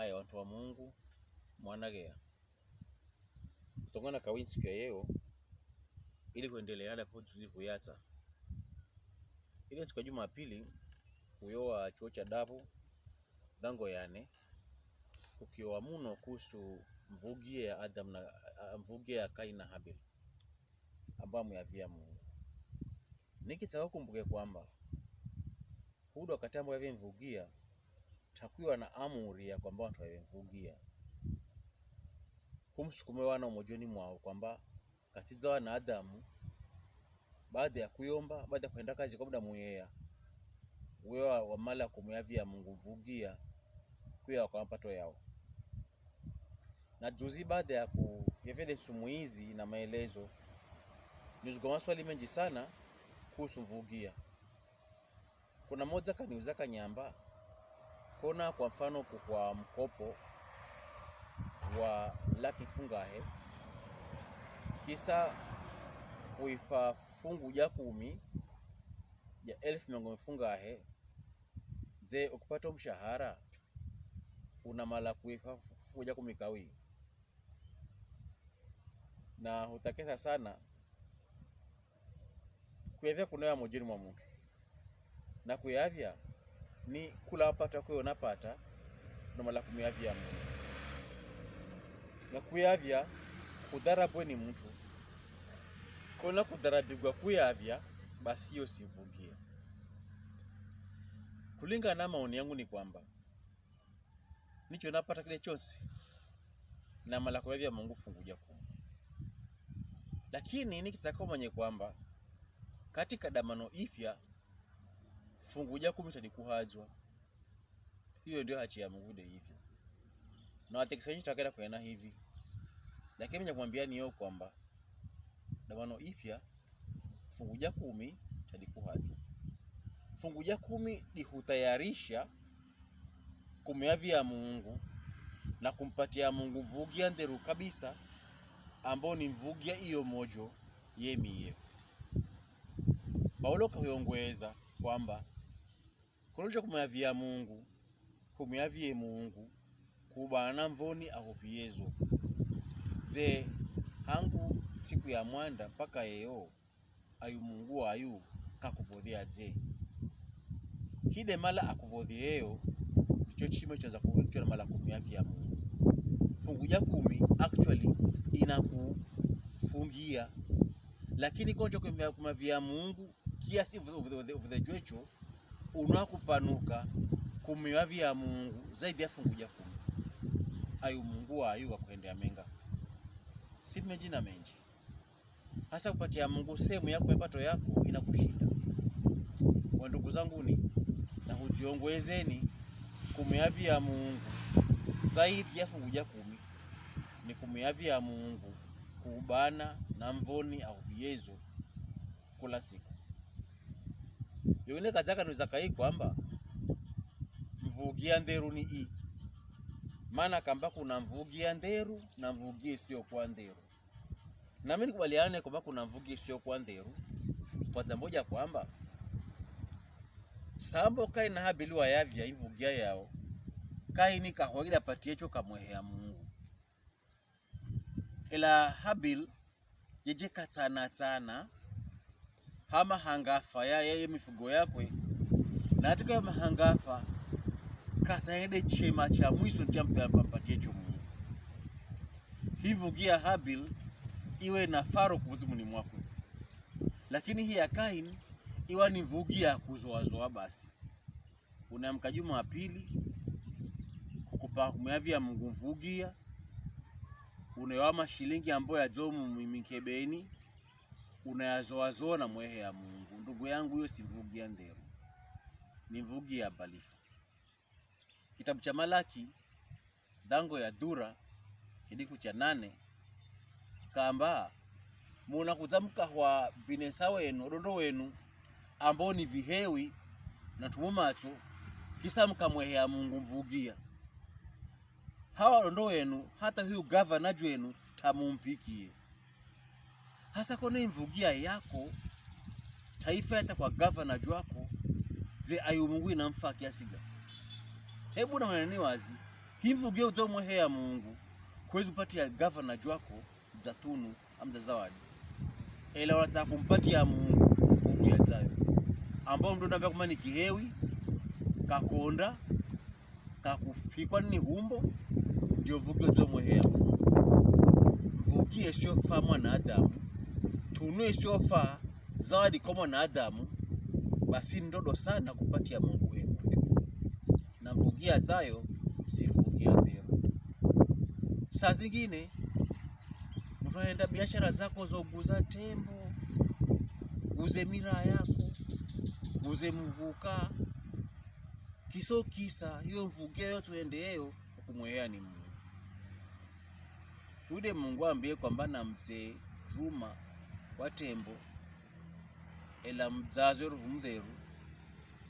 Haya watu wa Mungu mwanagea kutokana Kaini siku ya leo, ili kuendelea hapo tuzi kuyata ile siku ya Jumapili kuyoa chuo cha dabu dango yane ukioa muno kuhusu mvugie ya Adam na mvugie ya Kaini na Habili ambao muyavia Mungu. Nikitaka kumbuke kwamba hudo wakati ambao yavia mvugia takuwa na amuri ya kwamba watu wavemvugia kumsukume wana umojoni mwao kwamba katiza wana Adamu baada ya kuyomba, baada ya kwenda kazi kwa muda muyeya wewa wamala kumuyavia Mungu mvugia kuya kwa mapato yao. Na juzi baada ya ku evidence muizi na maelezo nizugoma swali mengi sana kuhusu mvugia. Kuna moja kaniuza kanyamba kona kwa mfano kwa mkopo wa laki fungahe kisa kuipa fungu ya 10 ya 1000 fungahe ze ukipata mshahara una mala kuipa fungu ya 10 kawi na utakesa sana kuyavya kunayo mojeni mwa mtu na kuyavya ni kula mapata kwa unapata ndo mala kumyavya Mungu na kuyavya kudharabwe ni mtu kona kudharabigwa kuyavya basi hiyo sivugie. Kulinga na maoni yangu ni kwamba nicho napata kile chonsi na mala kuyavya Mungu fungu ya 10, lakini nikitaka mwenye kwamba katika damano ipya fungu ya 10 talikuhazwa, hiyo ndio hachi ya Mungu de hivyo na watekisanyi takenda kwena hivi. Lakini mwenye kumwambia ni yo kwamba damano ipya fungu ya 10 talikuhazwa. Fungu ya 10 lihutayarisha kumyavia Mungu na kumpatia Mungu mvugia nderu kabisa ambao ni mvugia iyo mojo yemiye. Paulo kahuyongweza kwamba kunoja kumyavia Mungu kumyavie Mungu kubana mvoni auḍuwiyevyo ze hangu siku ya mwanda mpaka yeo ayu Mungu ayu kakuvodhea ze kide mala akuvodheyo ndicho chimo chaza kuvichwa na mala kumyavia Mungu. Fungu ya 10 actually inakufungia, lakini konja kumyavia Mungu kiasi uvidhejocho unakupanuka kumyavia Mungu zaidi ya fungu ya 10 ayu Mungu ayu wakwendeana menga si menji na menji. Hasa kupatia Mungu sehemu yako mapato yako inakushinda. Kwa ndugu zangu ni na hujiongezeni kumyavia Mungu zaidi ya fungu ya 10 ni kumyavia Mungu kubana na mvoni auḍuwiyevyo kula siku. Yone kazaka nuzaka hii kwamba mvugia nderu ni hii. Maana kamba kuna mvugia nderu na mvugia sio kwa nderu. Na mimi nikubaliane kwamba kuna mvugia sio kwa nderu kwa zamboja kwamba sambo Kaini na Habili wayavya ivugia yao Kaini kahoida patiecho kamwehea Mungu. Ila Habili yeje katsana hama hangafa ya yeye mifugo yakwe na atika mahangafa kataende chema cha mwiso njampe mpapatie Mungu. Hivugia Habili iwe na faro kuzimuni mwako, lakini hii ya Kaini iwa ni vugia kuzoazoa. Basi unamka Jumapili kukupa kumyavia Mungu mvugia unayawama shilingi ambayo ya zomu mikebeni unayazoazoa na mwehe ya Mungu. Ndugu yangu, hiyo si mvugia nderu, ni mvugia balifu. Kitabu cha Malaki dango ya dura kidiku cha 8 kamba muna kuzamka wa binesa wenu rondo wenu ambao ni vihewi na tumumacho kisa mkamwehe ya Mungu mvugia. Hawa rondo wenu hata huyu governor wenu tamumpikie. Hasa kone mvugia yako taifa hata kwa governor wako ze ayu Mungu inamfa kiasi gani? Hebu na wanani wazi himvugie utomwe hea Muungu kwezi upatia governor jwako za tunu amza zawadi ela wanataka kumpatia Muungu vugia zayo ambao mdo ndambia kuma ni kihewi kakonda kakufikwa ni humbo ndio vugie utomwe hea vugie sio fa mwanadamu tunu sio fa zawadi kwa mwanadamu basi ndodo sana kupatia Mungu wewe na vugia zayo si vugia dhero. Saa zingine mtu anaenda biashara zako za kuuza tembo, uze mira yako, uze mvuka kiso kisa hiyo mvugia yote uendeeo kumwea ni Mungu. Ude Mungu ambie kwamba na mzee Ruma wa tembo ela mzazo rumdheru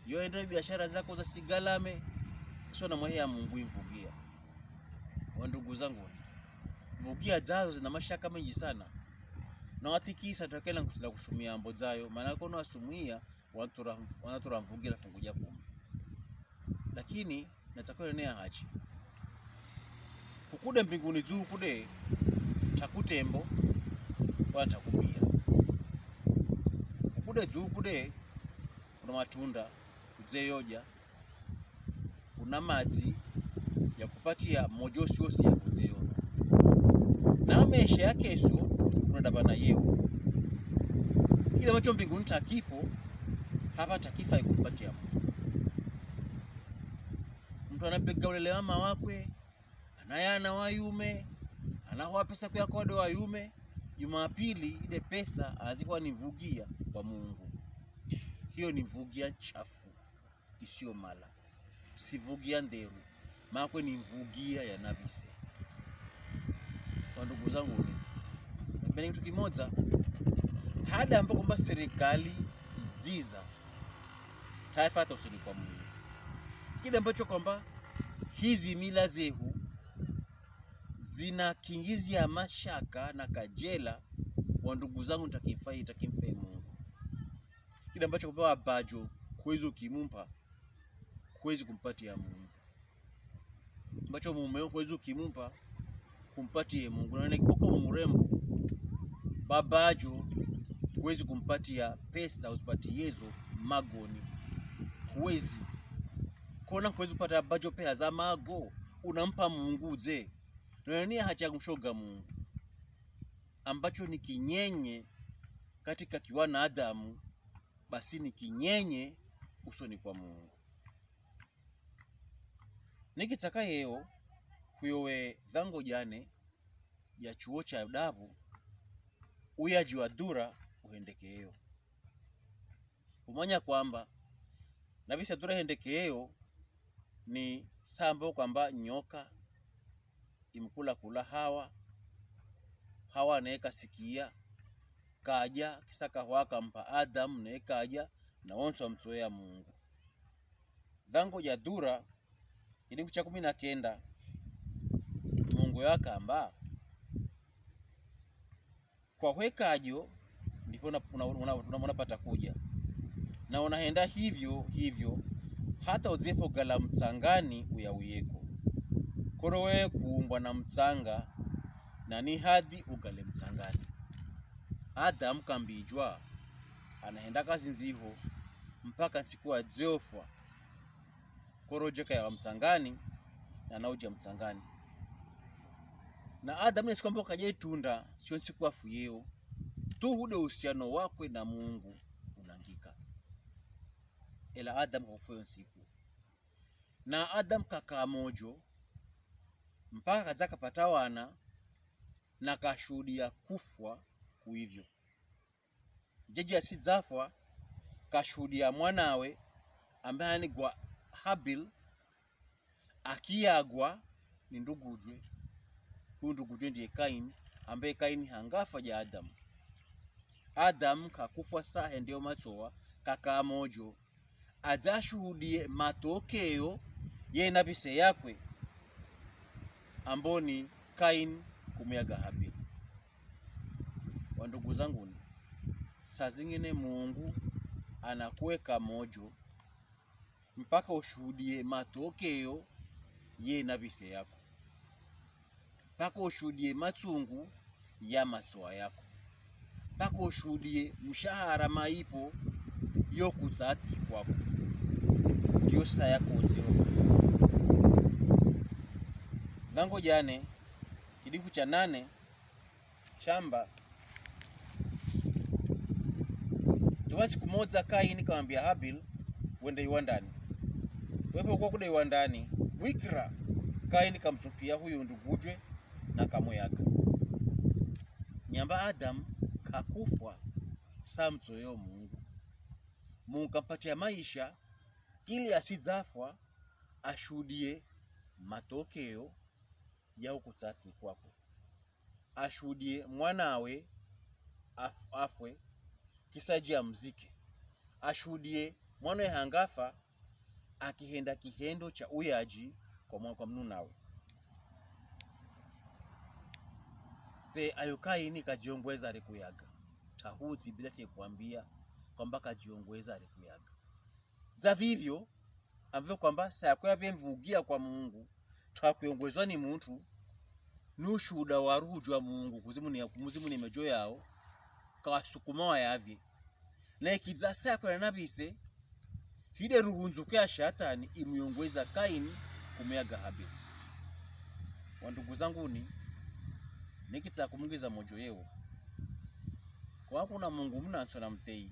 yoenda biashara zako za sigalame sio na mwehe ya Mungu imvugia. Wandugu zangu, vugia zazo zina mashaka mengi sana na watikisa takela kusila kusumia ambo zayo maana kono asumia wanatura mvugia la funguja kumi. Lakini natakole nea hachi hukuḍe mbinguni juu hukuḍe takutembo wala takupia hukuḍe juu hukuḍe kuna matunda kuzeyoja kuna maji ya kupatia mojosi yosi ya kuzeyoja na mesha ya keso kuna dabana yeo kile macho mbinguni takipo hapa takifa ikupatia mtu anapega ulele mama wakwe anayana wayume anahoa pesa kwa kode wayume Jumapili ile pesa azikuwa ni vugia kwa Mungu. Hiyo ni vugia chafu isio mala si vugia nderu makwe ni vugia ya nabise. Kwa ndugu zangu ni kitu kimoja hada ambapo kwamba serikali iziza taifa hata usoni kwa Mungu kile ambacho kwamba hizi mila zehu zina kingizi ya mashaka na kajela wa ndugu zangu takimfe Mungu kile ambacho kwamba abajo kuwezi ukimumpa kuwezi kumpatia Mungu ambacho mumeo kuwezi ukimumpa kumpatia Mungu na nikipoko murembo babajo kuwezi kumpatia pesa usipatiezo magoni kuwezi kona kuwezi kupata bajo pesa za mago unampa Mungu je nani hacha kumshoga Mungu ambacho ni kinyenye katika kiwana Adamu basi ni kinyenye usoni kwa Mungu. Nikitaka yeo kuyowe dhango jane ya chuo cha adabu Uyaji Wa Dura uhendekeo umanya kwamba na visa dura hendekeo ni sambo kwamba nyoka imkula kula Hawa naeka sikia kaja kisaka huaka mpa Adam naekaja na wonso mtoea Mungu. Dhango ya dura ili kucha 19 Mungu yakamba kwa hwekajo ndipo unapata kuja na unaenda hivyo hata uzepo gala mtsangani uyauyeko koro wewe kuumbwa na mtsanga na ni hadi ugale mtsangani. Adam kambijwa anaenda kazi nziho mpaka siku azofwa korojeka ya mtsangani na nauja mtsangani na Adam ni sikwamba kaje tunda sio siku afuyeo tu hude uhusiano wakwe na Mungu unangika ela Adam hofuyo siku na Adam kaka mojo mpaka kazaka patawana na kashuhudia kufwa kuivyo jeje asizafwa kashuhudia mwanawe ambaye ni gwa Habili akiyagwa ni ndugujwe huyu ndugujwe ndiye Kaini ambaye Kaini hangafa ja Adam kakufwa sahe ndio matsowa kaka mojo azashuhudie matokeo ye nabise yakwe amboni Kaini kumuyaga Habili. Wandugu zangu saa zingine Mungu anakuweka mojo mpaka ushuhudie matokeo ye na vise yako, paka ushuhudie matsungu ya matsowa yako, paka ushuhudie mshahara maipo yo kutsati kwako. Ndiyo saa yako zio. Gango jane kidiku cha 8 chamba tuwa siku moja Kaini kamwambia Habili wende iwandani. Wepo kwa kuda iwandani wikira Kaini kamtupia huyu ndugujwe na kumuyaga. Nyamba Adam kakufwa saa mtsoyo Muungu. Muungu kampatia maisha ili asizafwa ashuhudie matokeo ya ukutsati kwako. Ashuhudie mwanawe afwe kisaji ya mzike. Ashuhudie mwanawe hangafa akihenda kihendo cha uyaji kwa mnunawe. Ze ayo Kaini kajiongweza alikuyaga. Tahuti bila kuambia kwamba kajiongweza alikuyaga. Za vivyo ambavyo kwamba saa kwa vyemvugia kwa Muungu twakuongozwa ni muntu nushuhuda wa ruhu wa Muungu kumuzimu ni mejo yao kawasukuma wa yavye na ikidza saa kwa nabise hide ruhu nzuke ya shatani imuyongweza Kaini kumuyaga Habili. Wandugu zanguni nikitsa kumungiza mojo yeo kwa kuna Mungu mnanso na mtei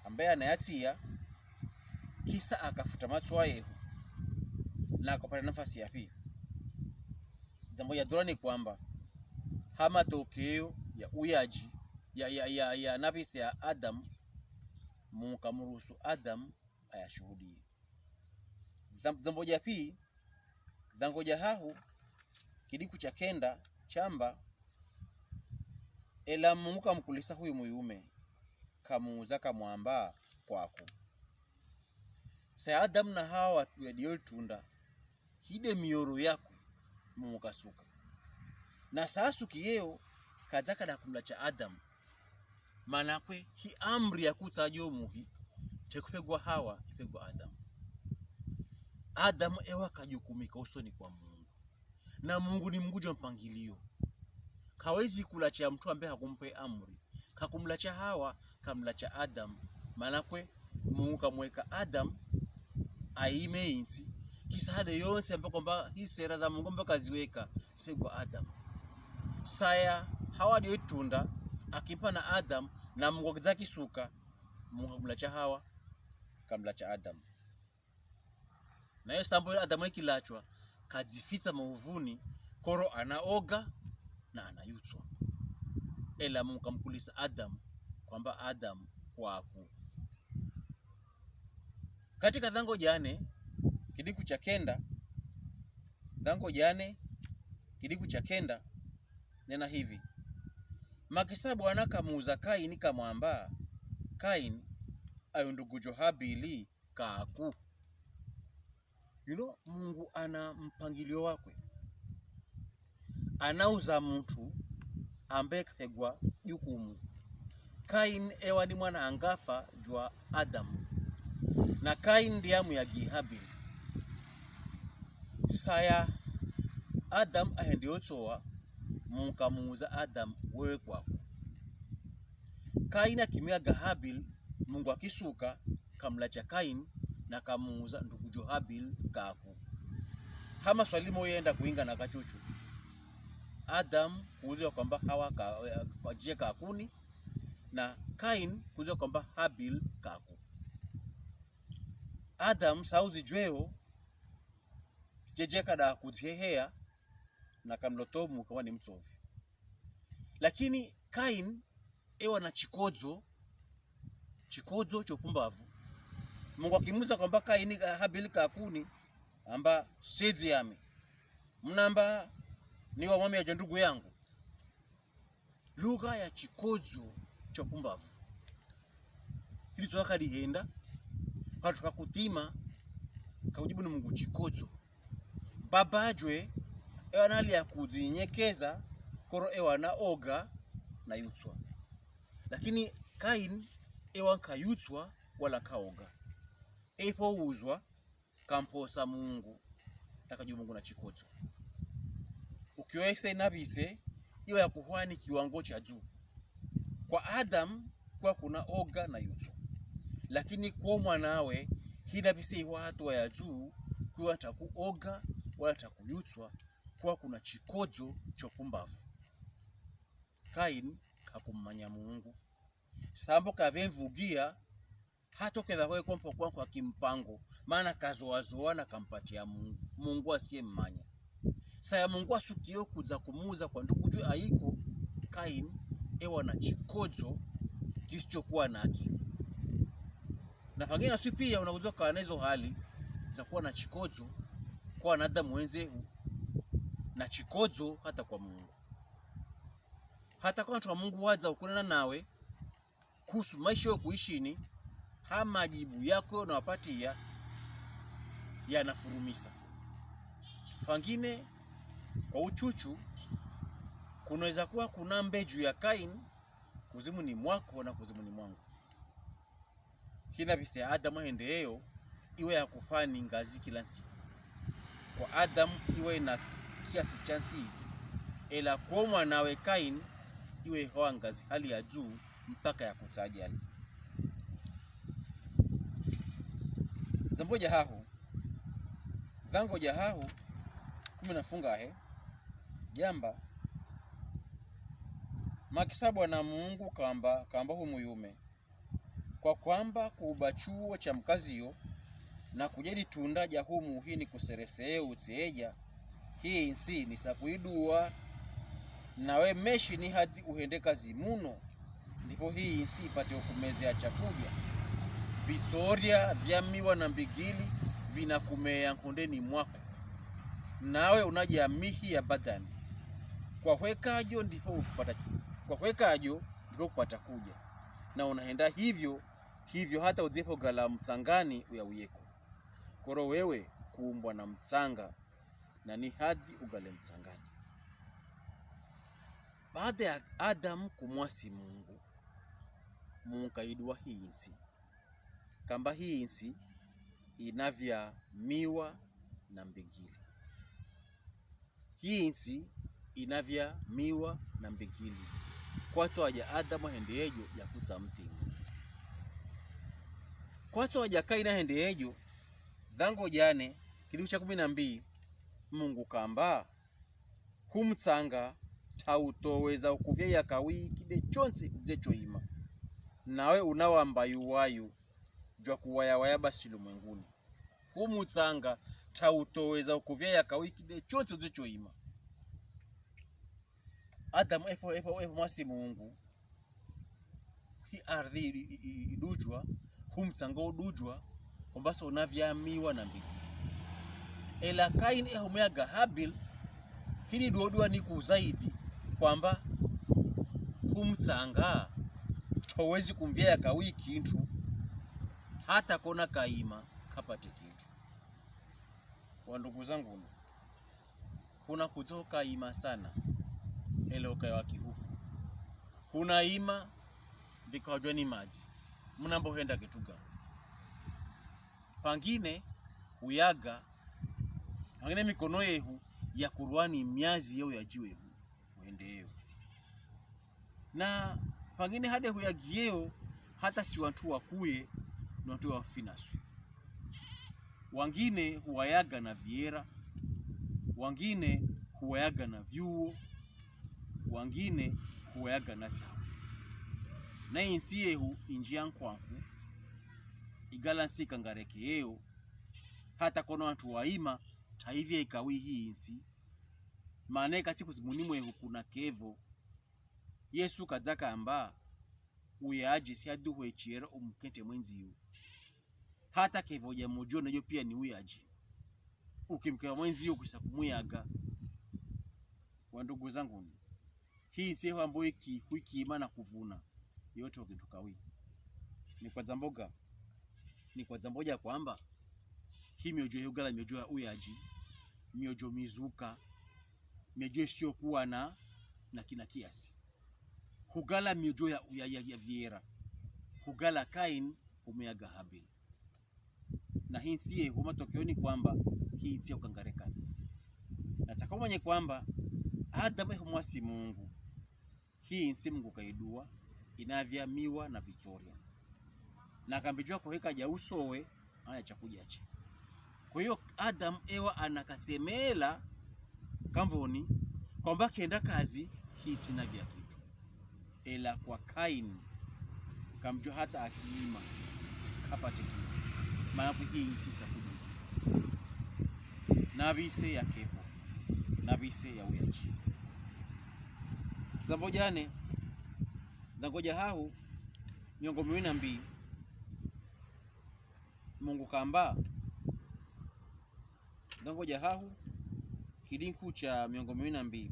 ambaye anayatia kisa akafuta matsowa yehu na akapata nafasi ya pili. Jambo ya dora ni kwamba hama tokeo ya uyaji ya nabisi ya Adam Mungu kamruhusu Adam ayashuhudie. Jambo ya pili zangoja hahu kidiku cha 9 chamba ela Mungu kamkulisa huyu muyume kamuuza kamwamba kwako. Sa Adam na Hawa yadiyo tunda hide miyoro yako Mungu kasuka. Na sasu kiyeo kadzaka da kumulacha Adam manakwe hi amri ya kutsajo muhi tekupegwa Hawa ipegwa Adam. Adam ewa kajukumika usoni kwa Mungu. Na Mungu ni Mungu wa mpangilio. Kawezi kulacha mtu ambaye hakumpe amri. Kakumulacha Hawa kamulacha Adam. Manakwe Mungu kamweka Adam aime insi kisade yonse ambako kwamba hii sera za Mungu mpaka ziweka sipegwa Adam. Saya Hawa ndio tunda akipa na Adam na Mungu akizaki suka Mungu kamulacha Hawa kamulacha Adam. Na hiyo sambo Adam ikilachwa kadzifisa mauvuni koro anaoga na anayutswa. Ela Mungu kamkulisa Adam kwamba Adam kwako. Katika dhango jane kidiku cha 9 dhango jane kidiku cha 9 nena hivi makisabu anakamuuza Kaini kamwamba Kaini ayo ndugujo Habili kaku. Mungu ana mpangilio wakwe. Anauza mtu ambaye kapegwa jukumu. Kaini ewa ni mwana angafa jwa Adam. Na Kaini ndiye muyagi Habili. Saya Adam ahendi otsowa Mungu kamuuza Adam wewe kwako. Kaini akimiyaga Habili Mungu akisuka kamulacha Kaini na kamuuza ndugujo Habili kaku. Hama swali moyenda kuinga na kachuchu. Adam kuuziwa kwamba Hawa kwa jie kakuni na Kaini kuuziwa kwamba Habili kaku. Adam sauzi jweo jejeka da kudzihehea na kamlotomu kama ni mtsovi. Lakini Kaini ewa na chikodzo chopumbavu. Mungu akimuza kwamba Kaini Habili kakuni amba sezi yame mnamba ni wa mwami ya ndugu yangu. Lugha ya chikodzo chopumbavu hili tsoka lihenda patuka kutima kaujibu ni Mungu chikodzo babajwe ewa nali ya kudzinyekeza koro ewa na oga na yutswa. Lakini Kaini ewa kayutswa wala kaoga. Epo uzwa kamposa Muungu takajo Mungu na chikodzo ukiwesa inabise iwe ya kuhwani kiwango cha juu. Kwa Adam kwa kuna oga na yutso, lakini kwa mwanawe hinabise iwa hatua ya juu kwa takuoga wala takuyutswa kwa kuna chikodzo chopumbavu. Kaini kakummanya Muungu sambo kavemvugia hatokeza kwa kimpango, maana kazoazoana kampatia Muungu asiyemmanya. Saya Muungu asukio kuza kumuza kwa ndukujwe aiko Kaini ewa na chikodzo kisichokuwa na akili. Na pangine si pia unaweza kuwa na hizo hali za kuwa na chikodzo kwa wanadamu wenzehu na chikodzo hata kwa Mungu. Hata kwa watu wa Mungu waza ukunena nawe kuhusu maisha yako kuishini, hama majibu yako unawapatia yanafurumisa. Pangine kwa uchuchu kunaweza kuwa kuna mbeju ya Kaini kuzimu ni mwako na kuzimu ni mwangu. Hina bise Adamu hendeyo iwe ya kufani ngazi kila siku. Kwa Adamu iwe na kiasi chansi, ela kwa mwanawe Kaini iwe hoa ngazi hali ya juu mpaka ya kutajali. Zamboja hahu dhangoja hahu kuminafunga he jamba makisabu na Muungu kamba humuyume kwa kwamba kuubachuo cha mkaziyo na kujedi tundaja humu hini kusereseo utieja hii nsi ni sakuidua nawe meshi ni hadi uhendeka zimuno ndipo hii nsi ipate ukumezea chakuja vitsoria vya miwa na mbigili vinakumea nkondeni mwako nawe unaja mihi ya badani kwa hwekajo ndipo kupata kuja na unahenda hivyo hata uzepo gala mtsangani uyawiyeko koro wewe kuumbwa na mtsanga na ni hadi ugale mtsangani. Baada ya Adam kumwasi Mungu, Mungu kaidua hii nsi kamba hii nsi inavya miwa na mbigili. Hii nsi inavya miwa na mbigili kwato waja Adamu hendeyejo ya kutsa mtingu. Kwato waja Kaini hendeyejo dhango jane kidiku cha 12 Mungu kamba humtsanga tautoweza ukuvya yakawi kide chonsi uzechoima nawe unawamba yuwayu jwa kuwayawaya basi ulimwenguni. Humtsanga tautoweza ukuvya yakawi kide chonsi uzechoima. Adamu epo mwasi Muungu hi ardhi idujwa humtsanga udujwa kwambasa unavya miwa na mbigi. Ela Kaini kumuyaga Habili hili duodua ni kuzaidi kwamba humtsanga towezi kumvya yakawi kintu hata kona kaima kapate kintu. Wa ndugu zangu kuna kutoka ima sana ele kaya kihufu kuna ima vikawajwa ni maji mnambo henda kituga pangine uyaga pangine mikono yehu ya kuruani miazi yeo ya jiwe uendeyo na pangine hade huyagiyeo hata si wantu wakuye na wantu wafinasu. Wangine huwayaga na viera, wangine huwayaga na vyuo, wangine huwayaga na tawa. Na insiyehu injia nkwanku igala nsi kangarekeyeo hata kono wantu waima taivya ikawi hii insi maana katiku zimunimwehu kuna kevo Yesu kadzaka amba uyaji si aduhwe chiera umukente mwenziyo hata kevo ya mojo na pia ni uyaji ukimkewa mwenziyo kusa kumuyaga. Wa ndugu zangu hii insi ambayo wiki imana kuvuna yote ukitukawi ni kwa zamboga ni kwa zamboja kwamba hii miojo yugala miojo ya uyaji miojo mizuka miojo sio kuwa na kina kiasi hugala miojo ya viera hugala Kaini kumuyaga Habili na hii nsiye huma tokeoni kwamba hii nsiye ukangarekani nataka umanye kwamba Adamu humwasi Mungu. Hii nsi Mungu kaidua inavyamiwa na Victoria na kambijwa kuheka ja usowe aya chakujache. Kwa hiyo Adam ewa anakasemela kamvoni kwamba kenda kazi hii sina vya kitu, ela kwa Kaini kamjua hata akiima kapate kitu, maana hii sisa kujuki na vise ya kefo na vise ya uyaji. Zambo jane zangoja hau miongo 12 Mungu kamba zangoja hau kidinku cha miongo 12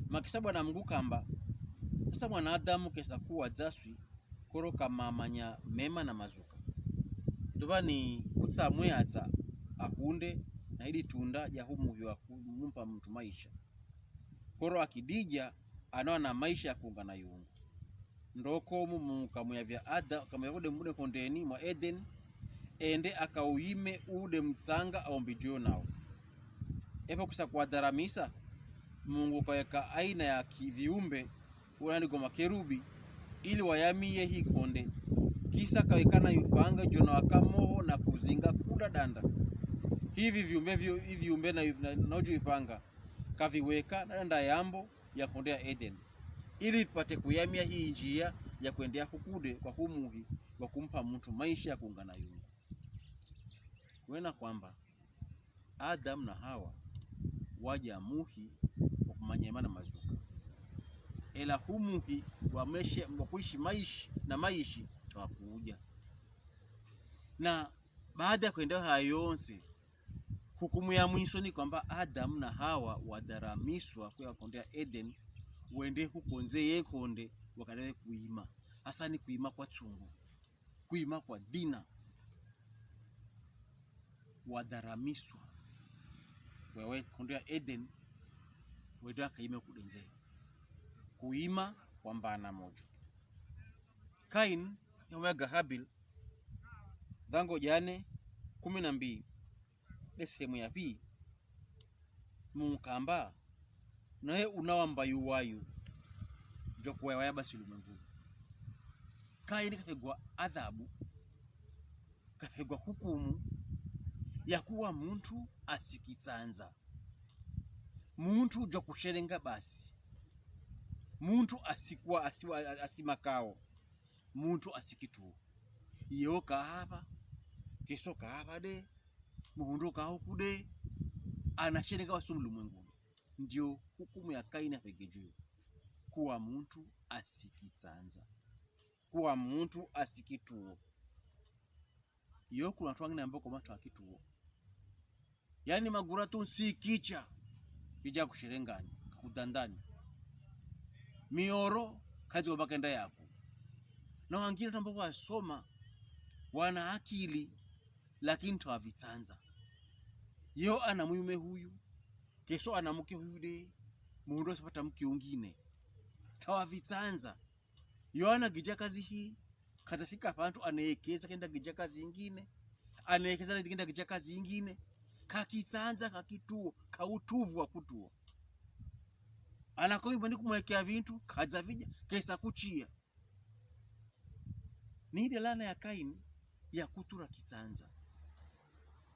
makisabu na Mungu kamba sasa mwanadamu kesa kuwa zaswi koroka mamanya mema na mazuka ndovani kutsamweatsa akunde na hili tunda ja humuhyo akumpa mtu maisha koro akidija anaona maisha ya kuungana yungu ndoko Mungu kamuyavya ada kama yode mude kondeni mwa Eden ende akauime ude mutsanga au mbijyo nao epo kusa kuadaramisa Mungu kaweka aina ya kiviumbe unani goma kerubi ili wayamiye hii konde kisa kawekana yupanga jona wakamoho na kuzinga kuda danda hivi viumbe na nojo ipanga kaviweka na danda yambo ya kondea Eden ili pate kuyamia hii njia ya kuendea hukuḍe kwa humuhi wa kumpa mtu maisha ya kuungana yungu. Kuena kwamba Adam na Hawa waja muhi wa kumanyemana mazuka ela humuhi wa kuishi maishi tawakuja na baada ya kuendea hayonse hukumu ya mwisho ni kwamba Adam na Hawa wadaramiswa kwa kondea Eden uende hukonze yekonde wakalewe kuima hasa ni kuima kwa chungu kuima kwa dina wadaramiswa wewe kondea Eden wewe kaime kudenze kuima kwa mbana moja. Kaini kumuyaga Habili dhango jane 12 sehemu ya pili Mungu kamba naye unawamba yuwayu jokuwa waya basi ulimwengu. Kaini kapegwa adhabu kapegwa hukumu ya kuwa muntu asikitsanza muntu jokusherenga basi muntu asikuwa asimakao muntu asikitu iyo kahaba keso kahaba de muhundo kahukuḍe anasherenga wasu ulimwengu. Ndio hukumu ya Kaini apegejuyo kuwa muntu asikitsanza kuwa muntu asikituo iyo kuna twangi na mboko matu akituo yani magura tu nsikicha ija kusherengani kudandani mioro kazi wabakenda yako na wangine tambo wasoma wana akili lakini tawavitsanza yo ana muyume huyu keso ana mke huyu de mundo asipata mke ungine tawavitsanza yo ana gija kazi hii katafika pantu anayekeza kenda gija kazi ingine anayekeza kenda gija kazi ingine kakitsanza kakituo kautuvu wa kutuo anakoimba ndi kumwekea vintu kaza vija kesa kuchia ni ile lana ya Kaini ya kutura kitsanza.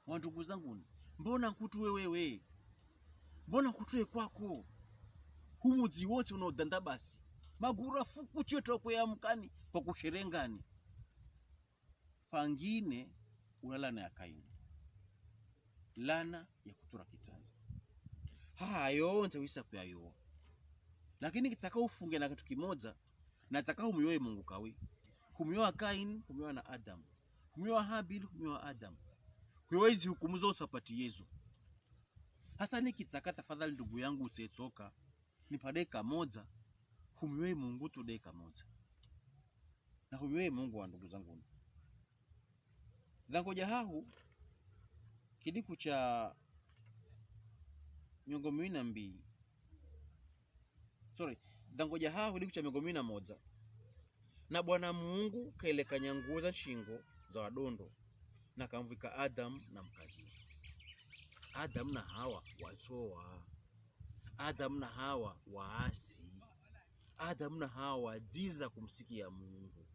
Wandugu zangu mbona kutuwe wewe mbona kutuwe kwako humuzi wote unaodanda basi magura fuku cheto kwa mkani kwa kusherengani pangine unalana ya Kaini lana ya kutura kitsanza hayo nta wisa kuyayo lakini kitaka ufunge na kitu kimoja na taka umuyoe Mungu kawi kumyoa Kaini kumyoa na Adam kumyoa Habili kumyoa Adam kwezi hukumu zote sapati Yesu. Hasa ni kitsaka tafadhali ndugu yangu usetsoka ni padeka moja humyoe Mungu tu deka moja na humyoe Mungu wa ndugu zangu zangoja hau kidiku cha miongo 12 zangoja hau kidiku cha miongo 11 na Bwana Muungu kaelekanya nguo za shingo za wadondo na kamvika Adam na mkazi Adamu na Hawa watsowa, Adamu na Hawa waasi, Adamu na Hawa wadziza kumsikia Mungu.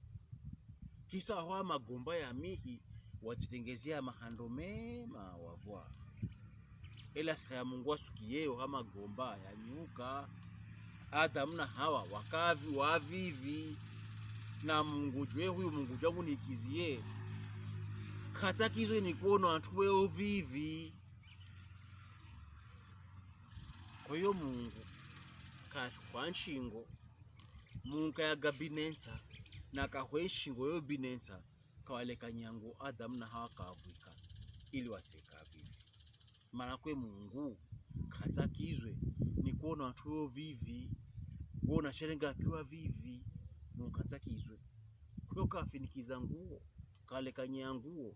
Kisa hawa magomba ya mihi wazitengezea mahando mema wavwa. Ela saya Mungu wasukiyeyo hama gomba ya nyuka. Adamu na Hawa wakavi wavivi. Na Mungu jwe huyu Mungu jangu nikizie. Katakizo ni kuona watu weo vivi. Kwa hiyo Mungu kwa nshingo Mungu ya gabinensa na kahwe nshingo yo binensa kawaleka nyangu Adamu na Hawa kavwika ili watseka vivi. Maana kwe Mungu katakizwe ni kuona watu weo vivi. Wona sherenga akiwa vivi. Mungu katakizwe kwa kafinikiza nguo kaleka nyanguo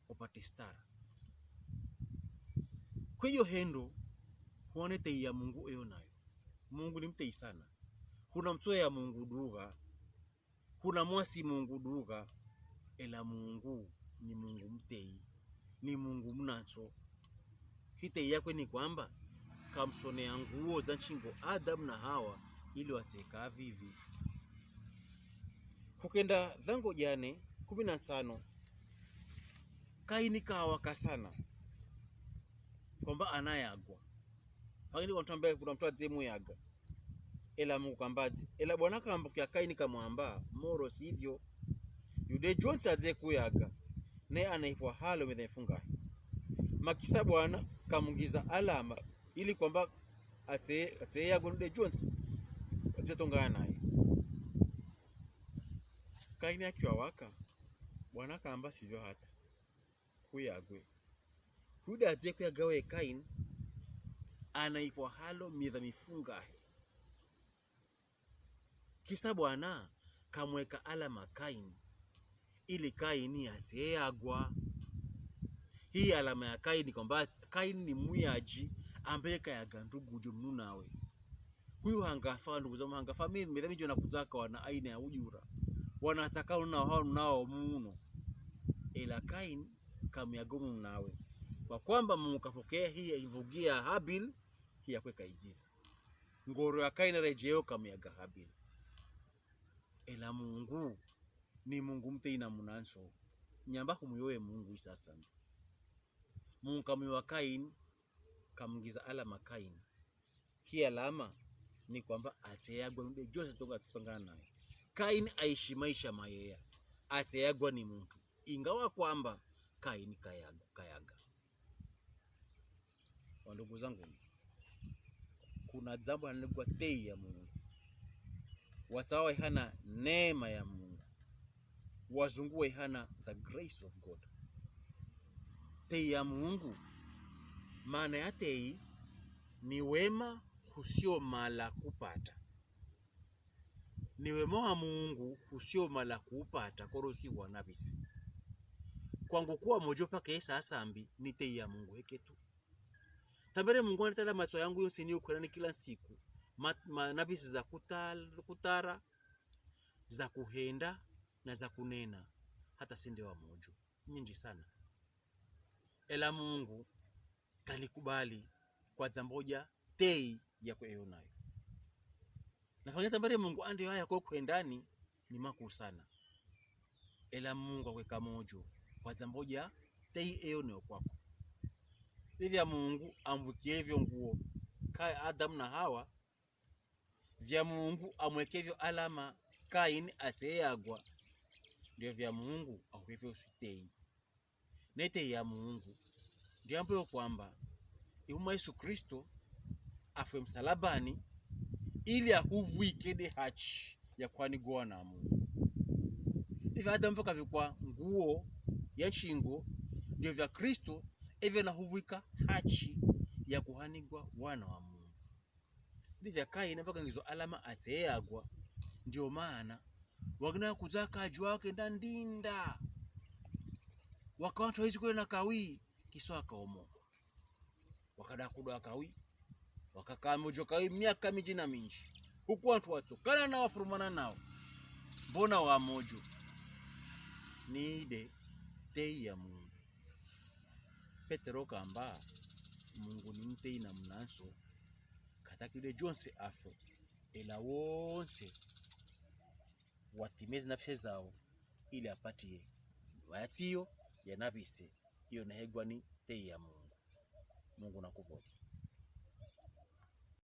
upate stara. Kwa hiyo hendo huone tei ya Mungu eyo nayo. Mungu ni mtei sana. Kuna mtoe ya Mungu duga, kuna mwasi Mungu duga, ela Mungu ni Mungu mtei, ni Mungu mnacho. Hitei yakwe ni kwamba kamsone ya nguo za nchingo Adamu na Hawa ili watseka vivi. Kukenda dhango jane 15 Kaini kawaka sana kwamba anayagwa. Pangini kwa mtuambia kuna mtu adze muyaga. Ela Mungu kambazi. Ela bwana kambukia Kaini kamwamba moro sivyo. Yude Jones adze kuyaga. Ne anaifwa halo mefunga. Makisa bwana kamungiza alama ili kwamba atse yago Yude Jones atse tongana naye. Kaini akiwa waka bwana kamba sivyo hata kuyagwe. Yude adze kuyagawe Kaini anaifwa halo mifunga. Kisa bwana kamweka alama Kaini ili Kaini ateyagwa. Hii alama ya Kaini kwamba Kaini ni muyaji ambaye kayaga ndugu jumnu nawe. Huyu hangafa ndugu zangu hangafa mimi medhamiji yanakudza wana aina ya ujura. Wanataka nao muno. Ila Kaini kamyagomu nawe. Kwa kwamba Mungu kapokea hii ivugia Habili hii yakweka ijiza. Ngoro ya Kaini rejeo kamyaga Habili. Ela Mungu ni Mungu mtei na munanso. Nyamba kumuyoe Mungu isasa. Mungu kamuyoa Kaini kamungiza alama Kaini. Hii alama ni kwamba ateyagwa Yude Jones tonga tutangana naye. Kaini aishi maisha mayea. Ateyagwa ni mtu. Ingawa kwamba Kaini kayaga. Wandugu zangu, kuna jambo analikuwa tei ya Mungu. Watawa hana neema ya Mungu. Wazungu hana the grace of God. Tei ya Mungu maana ya tei ni wema usio mala kupata. Ni wema wa Mungu usio mala kupata korosi wanabisi. Kwangu kuwa mojo pake esa asambi ni tei ya Mungu heketu. Tambere Mungu anatala maso yangu yonse ni ukurani kila siku. Manabisi za kutara, za kuhenda na za kunena. Hata sinde wa mojo. Nyingi sana. Ela Mungu kalikubali kwa zamboja tei ya kweyo nayo. Na fanya tambare Mungu ande haya kwa kuendani ni maku sana. Ela Mungu akweka mojo kwa zamboja tei eyo nayo kwako. Vya Mungu amvukiyevyo nguo kaya Adamu na Hawa. Vya Mungu amwekevyo alama Kaini ateyagwa. Ndio vya Mungu akwevyo sitei. Nete ya Mungu ndio ambayo kwamba Iuma Yesu Kristo afwe msalabani ili ahuvwike de hachi ya kwanigwa na Mungu. Ndivyo Adamu mfoka vikwa nguo ya nchingo ndio vya Kristo evyo na huvwika hachi ya kuhanigwa wana wa Mungu. Ndivyo Kaini mfoka ngizo alama ateyagwa. Ndio maana wagina kudzaka ajwa wake ndandinda. Wakawatu hizi kule na kawi kiswa kaomoka. Wakada kudwa kawi. Wakakaa mojo kawi miaka miji na minji. Huku watu kana na wafurumana nao. Mbona wa mojo? Ni ide tei ya Mungu. Petero kamba Mungu ni mtei na mnaso katakile jonse afro ela wonse watimezi na pishe zao ili apatie wayatiyo yanavise iyo nahegwa ni tei ya Mungu. Mungu nakuvota.